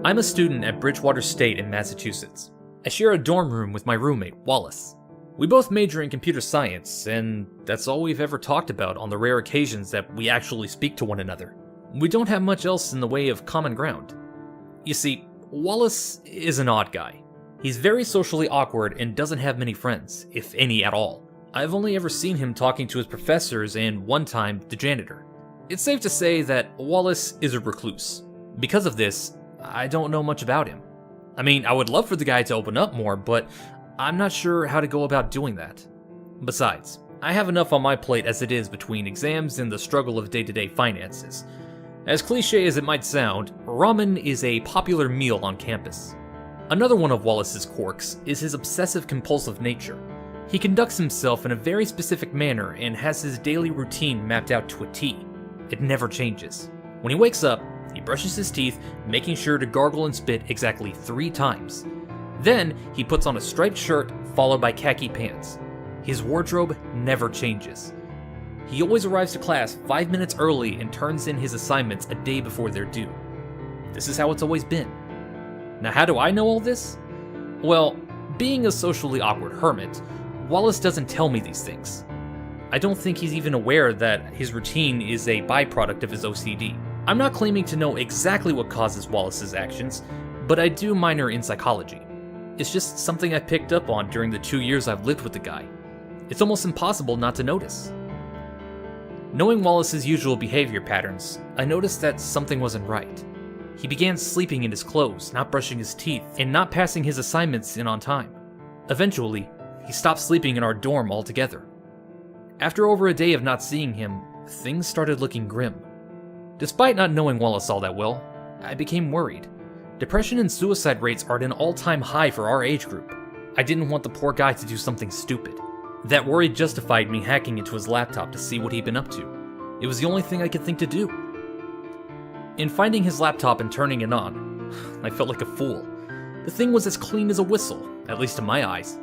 I'm a student at Bridgewater State in Massachusetts. I share a dorm room with my roommate, Wallace. We both major in computer science, and that's all we've ever talked about on the rare occasions that we actually speak to one another. We don't have much else in the way of common ground. You see, Wallace is an odd guy. He's very socially awkward and doesn't have many friends, if any at all. I've only ever seen him talking to his professors and one time the janitor. It's safe to say that Wallace is a recluse. Because of this, I don't know much about him. I mean, I would love for the guy to open up more, but I'm not sure how to go about doing that. Besides, I have enough on my plate as it is between exams and the struggle of day-to-day finances. As cliche as it might sound, ramen is a popular meal on campus. Another one of Wallace's quirks is his obsessive-compulsive nature. He conducts himself in a very specific manner and has his daily routine mapped out to a T. It never changes. When he wakes up, he brushes his teeth, making sure to gargle and spit exactly 3 times. Then, he puts on a striped shirt followed by khaki pants. His wardrobe never changes. He always arrives to class 5 minutes early and turns in his assignments a day before they're due. This is how it's always been. Now, how do I know all this? Well, being a socially awkward hermit, Wallace doesn't tell me these things. I don't think he's even aware that his routine is a byproduct of his OCD. I'm not claiming to know exactly what causes Wallace's actions, but I do minor in psychology. It's just something I picked up on during the 2 years I've lived with the guy. It's almost impossible not to notice. Knowing Wallace's usual behavior patterns, I noticed that something wasn't right. He began sleeping in his clothes, not brushing his teeth, and not passing his assignments in on time. Eventually, he stopped sleeping in our dorm altogether. After over a day of not seeing him, things started looking grim. Despite not knowing Wallace all that well, I became worried. Depression and suicide rates are at an all-time high for our age group. I didn't want the poor guy to do something stupid. That worry justified me hacking into his laptop to see what he'd been up to. It was the only thing I could think to do. In finding his laptop and turning it on, I felt like a fool. The thing was as clean as a whistle, at least in my eyes.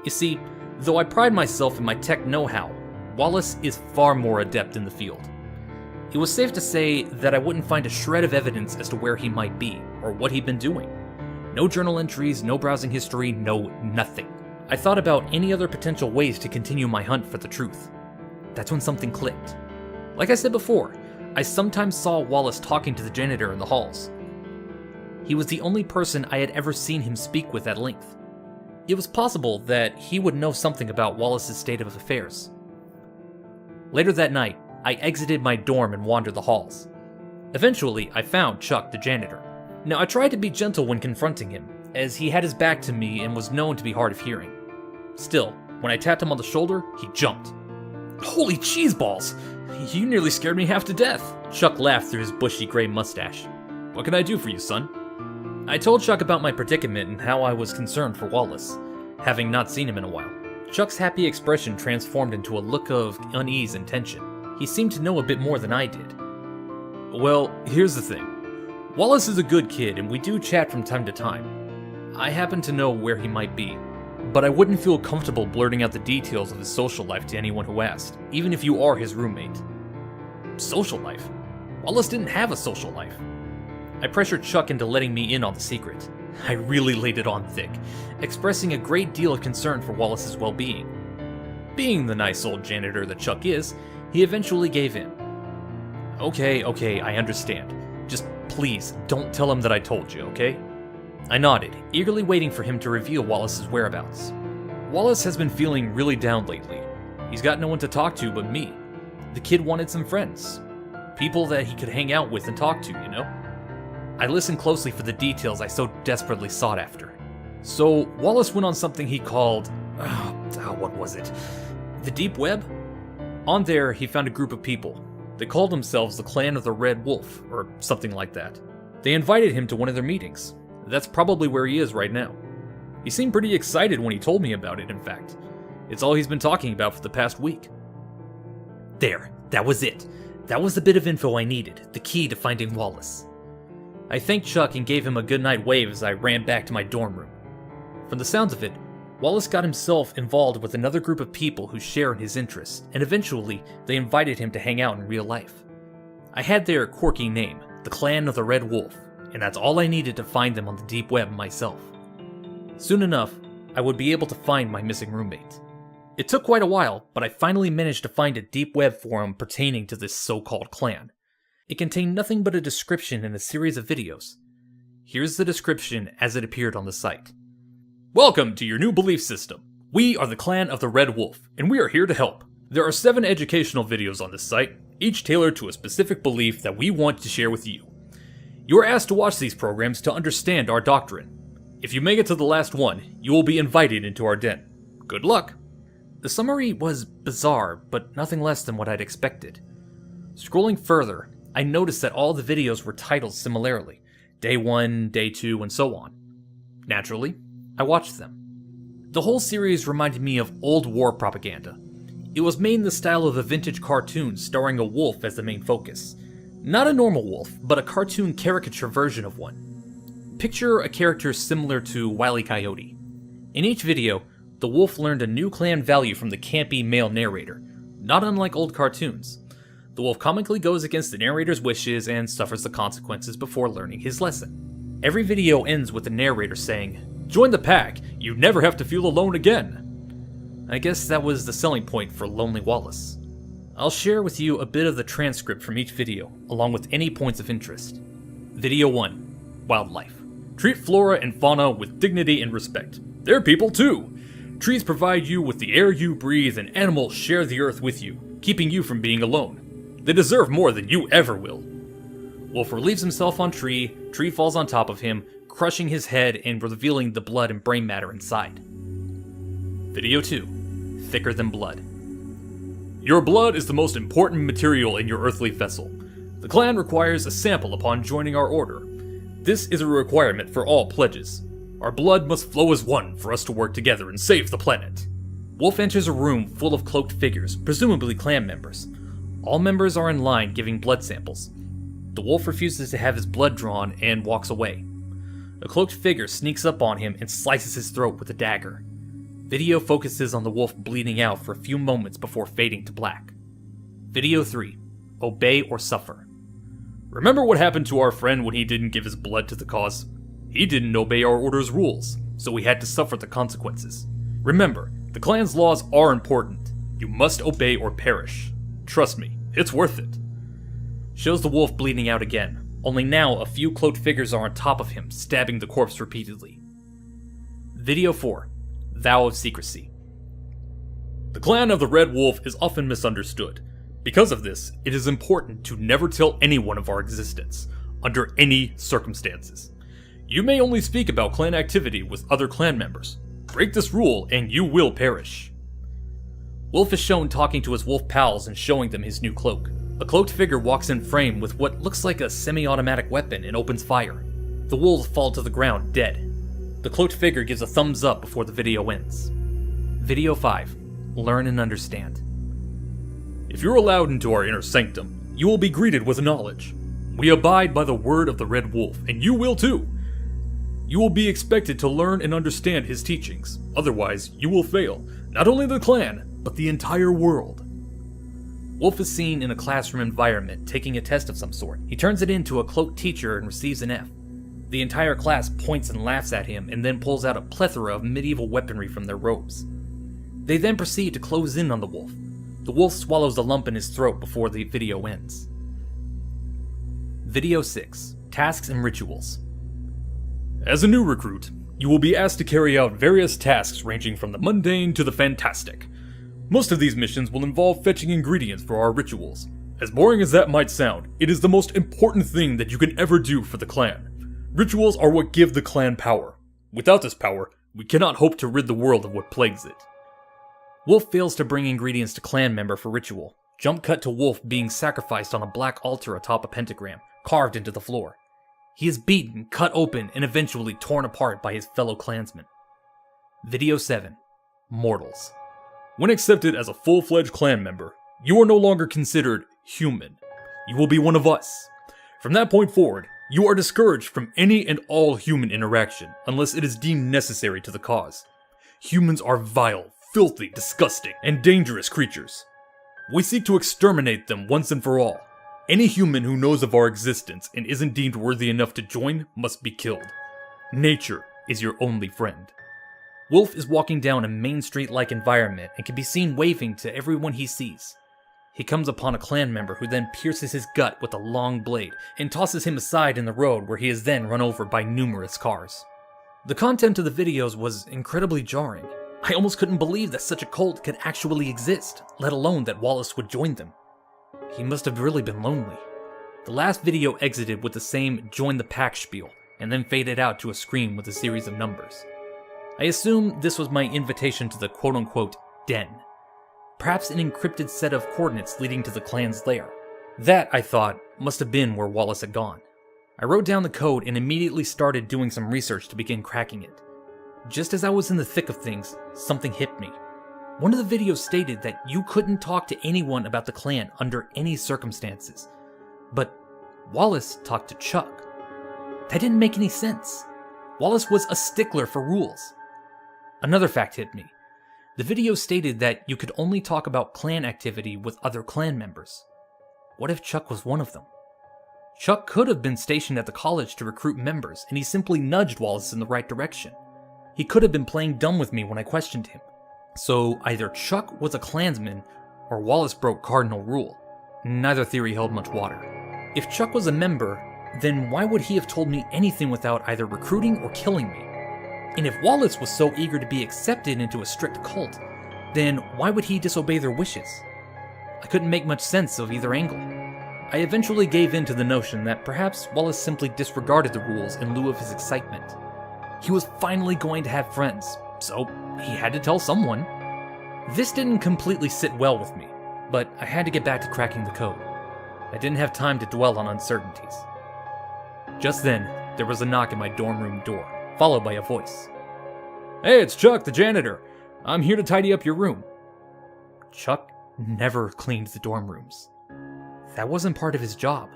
You see, though I pride myself in my tech know-how, Wallace is far more adept in the field. It was safe to say that I wouldn't find a shred of evidence as to where he might be, or what he'd been doing. No journal entries, no browsing history, no nothing. I thought about any other potential ways to continue my hunt for the truth. That's when something clicked. Like I said before, I sometimes saw Wallace talking to the janitor in the halls. He was the only person I had ever seen him speak with at length. It was possible that he would know something about Wallace's state of affairs. Later that night, I exited my dorm and wandered the halls. Eventually, I found Chuck, the janitor. Now, I tried to be gentle when confronting him, as he had his back to me and was known to be hard of hearing. Still, when I tapped him on the shoulder, he jumped. "Holy cheese balls! You nearly scared me half to death!" Chuck laughed through his bushy gray mustache. "What can I do for you, son?" I told Chuck about my predicament and how I was concerned for Wallace, having not seen him in a while. Chuck's happy expression transformed into a look of unease and tension. He seemed to know a bit more than I did. "Well, here's the thing. Wallace is a good kid and we do chat from time to time. I happen to know where he might be, but I wouldn't feel comfortable blurting out the details of his social life to anyone who asked, even if you are his roommate." Social life? Wallace didn't have a social life. I pressured Chuck into letting me in on the secret. I really laid it on thick, expressing a great deal of concern for Wallace's well-being. Being the nice old janitor that Chuck is, he eventually gave in. Okay, I understand. Just please, don't tell him that I told you, okay?" I nodded, eagerly waiting for him to reveal Wallace's whereabouts. Wallace has been feeling really down lately. He's got no one to talk to but me. The kid wanted some friends. People that he could hang out with and talk to, you know? I listened closely for the details I so desperately sought after. So, Wallace went on something he called... what was it? The Deep Web? On there, he found a group of people. They called themselves the Clan of the Red Wolf, or something like that. They invited him to one of their meetings. That's probably where he is right now. He seemed pretty excited when he told me about it, in fact. It's all he's been talking about for the past week. There, that was it. That was the bit of info I needed, the key to finding Wallace. I thanked Chuck and gave him a goodnight wave as I ran back to my dorm room. From the sounds of it, Wallace got himself involved with another group of people who share in his interests, and eventually they invited him to hang out in real life. I had their quirky name, the Clan of the Red Wolf, and that's all I needed to find them on the deep web myself. Soon enough, I would be able to find my missing roommate. It took quite a while, but I finally managed to find a deep web forum pertaining to this so-called clan. It contained nothing but a description and a series of videos. Here's the description as it appeared on the site. Welcome to your new belief system. We are the Clan of the Red Wolf, and we are here to help. There are 7 educational videos on this site, each tailored to a specific belief that we want to share with you. You are asked to watch these programs to understand our doctrine. If you make it to the last one, you will be invited into our den. Good luck! The summary was bizarre, but nothing less than what I'd expected. Scrolling further, I noticed that all the videos were titled similarly, Day 1, Day 2, and so on. Naturally, I watched them. The whole series reminded me of old war propaganda. It was made in the style of a vintage cartoon starring a wolf as the main focus. Not a normal wolf, but a cartoon caricature version of one. Picture a character similar to Wile E. Coyote. In each video, the wolf learned a new clan value from the campy male narrator, not unlike old cartoons. The wolf comically goes against the narrator's wishes and suffers the consequences before learning his lesson. Every video ends with the narrator saying, "Join the pack, you never have to feel alone again." I guess that was the selling point for Lonely Wallace. I'll share with you a bit of the transcript from each video, along with any points of interest. Video 1. Wildlife. Treat flora and fauna with dignity and respect. They're people too! Trees provide you with the air you breathe, and animals share the earth with you, keeping you from being alone. They deserve more than you ever will. Wolf relieves himself on Tree, Tree falls on top of him, crushing his head and revealing the blood and brain matter inside. Video 2. Thicker than blood. Your blood is the most important material in your earthly vessel. The clan requires a sample upon joining our order. This is a requirement for all pledges. Our blood must flow as one for us to work together and save the planet. Wolf enters a room full of cloaked figures, presumably clan members. All members are in line giving blood samples. The wolf refuses to have his blood drawn and walks away. A cloaked figure sneaks up on him and slices his throat with a dagger. Video focuses on the wolf bleeding out for a few moments before fading to black. Video 3. Obey or suffer. Remember what happened to our friend when he didn't give his blood to the cause? He didn't obey our order's rules, so we had to suffer the consequences. Remember, the clan's laws are important. You must obey or perish. Trust me, it's worth it. Shows the wolf bleeding out again, only now a few cloaked figures are on top of him, stabbing the corpse repeatedly. Video 4. Vow of Secrecy. The Clan of the Red Wolf is often misunderstood. Because of this, it is important to never tell anyone of our existence, under any circumstances. You may only speak about clan activity with other clan members. Break this rule and you will perish. Wolf is shown talking to his wolf pals and showing them his new cloak. A cloaked figure walks in frame with what looks like a semi-automatic weapon and opens fire. The wolves fall to the ground dead. The cloaked figure gives a thumbs up before the video ends. Video 5. Learn and understand. If you're allowed into our inner sanctum, you will be greeted with knowledge. We abide by the word of the Red Wolf, and you will too. You will be expected to learn and understand his teachings, otherwise you will fail, not only the clan, but the entire world. Wolf is seen in a classroom environment taking a test of some sort. He turns it in to a cloaked teacher and receives an F. The entire class points and laughs at him and then pulls out a plethora of medieval weaponry from their robes. They then proceed to close in on the wolf. The wolf swallows a lump in his throat before the video ends. Video 6. Tasks and Rituals. As a new recruit, you will be asked to carry out various tasks ranging from the mundane to the fantastic. Most of these missions will involve fetching ingredients for our rituals. As boring as that might sound, it is the most important thing that you can ever do for the clan. Rituals are what give the clan power. Without this power, we cannot hope to rid the world of what plagues it. Wolf fails to bring ingredients to clan member for ritual. Jump cut to Wolf being sacrificed on a black altar atop a pentagram, carved into the floor. He is beaten, cut open, and eventually torn apart by his fellow clansmen. Video 7. Mortals. When accepted as a full-fledged clan member, you are no longer considered human. You will be one of us. From that point forward, you are discouraged from any and all human interaction, unless it is deemed necessary to the cause. Humans are vile, filthy, disgusting, and dangerous creatures. We seek to exterminate them once and for all. Any human who knows of our existence and isn't deemed worthy enough to join must be killed. Nature is your only friend. Wolf is walking down a Main Street-like environment and can be seen waving to everyone he sees. He comes upon a clan member who then pierces his gut with a long blade and tosses him aside in the road, where he is then run over by numerous cars. The content of the videos was incredibly jarring. I almost couldn't believe that such a cult could actually exist, let alone that Wallace would join them. He must have really been lonely. The last video exited with the same "join the pack" spiel, and then faded out to a screen with a series of numbers. I assume this was my invitation to the quote-unquote den. Perhaps an encrypted set of coordinates leading to the clan's lair. That, I thought, must have been where Wallace had gone. I wrote down the code and immediately started doing some research to begin cracking it. Just as I was in the thick of things, something hit me. One of the videos stated that you couldn't talk to anyone about the clan under any circumstances. But Wallace talked to Chuck. That didn't make any sense. Wallace was a stickler for rules. Another fact hit me. The video stated that you could only talk about clan activity with other clan members. What if Chuck was one of them? Chuck could have been stationed at the college to recruit members, and he simply nudged Wallace in the right direction. He could have been playing dumb with me when I questioned him. So either Chuck was a Klansman, or Wallace broke cardinal rule. Neither theory held much water. If Chuck was a member, then why would he have told me anything without either recruiting or killing me? And if Wallace was so eager to be accepted into a strict cult, then why would he disobey their wishes? I couldn't make much sense of either angle. I eventually gave in to the notion that perhaps Wallace simply disregarded the rules in lieu of his excitement. He was finally going to have friends, so he had to tell someone. This didn't completely sit well with me, but I had to get back to cracking the code. I didn't have time to dwell on uncertainties. Just then, there was a knock at my dorm room door, followed by a voice. "Hey, it's Chuck, the janitor. I'm here to tidy up your room." Chuck never cleaned the dorm rooms. That wasn't part of his job.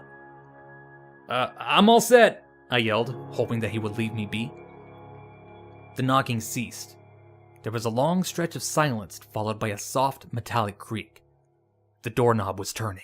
I'm all set," I yelled, hoping that he would leave me be. The knocking ceased. There was a long stretch of silence, followed by a soft, metallic creak. The doorknob was turning.